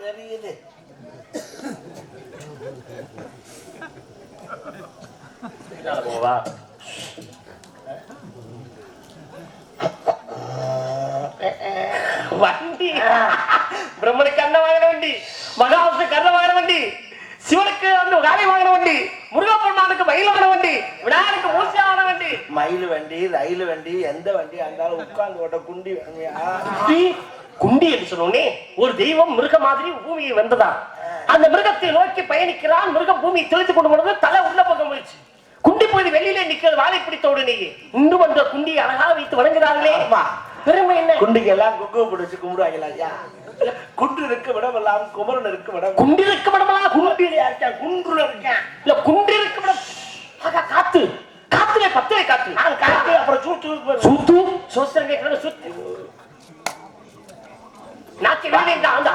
தெரியுது. வண்டி பிரம்மனுக்கு அண்ணன் வாங்கின வண்டி, மகாவிஷ்ணு கண்ண வாங்கின வண்டி, சிவனுக்கு வந்து காலை வாங்கின வண்டி, முருகப்பெருமானுக்கு மயில் வாங்கின வண்டி, விநாயகருக்கு மூசி வாங்கின வண்டி. மயில் வண்டி, ரயில் வண்டி, எந்த வண்டி இருந்தாலும் உட்கார்ந்து ஓட்ட குண்டி வேணுமையா? குண்டி என்று சொன்னோடனே ஒரு தெய்வம் மிருக மாதிரி பூமியை வந்ததா. அந்த மிருகத்தை நோக்கி பயணிக்கிறான். மிருகம் பூமியை தெளித்துக் கொண்டு போனது. தலை உள்ள பக்கம் போயிடுச்சு. குண்டி போய் வெளியிலே நிக்கிறது. வாழை பிடித்த உடனேயே இன்னும் அந்த குண்டியை அழகா வைத்து வணங்குறாங்களே. பெருமை என்ன? குண்டிக்கு எல்லாம் குங்கும பிடிச்சு கும்பிடுவாங்களா? ஐயா, குன்று இருக்க விடமெல்லாம் குமரன் இருக்க விடம். குண்டி இருக்க விடமெல்லாம் குண்டியா இருக்கேன், குன்றுல இருக்கேன். இல்ல குண்டி இருக்க விடம். காத்து காத்துல பத்தவே காத்து. நான் காத்து அப்புறம் சூத்து சூத்து சோசங்க சுத்து நாக்கு வெளியே அந்த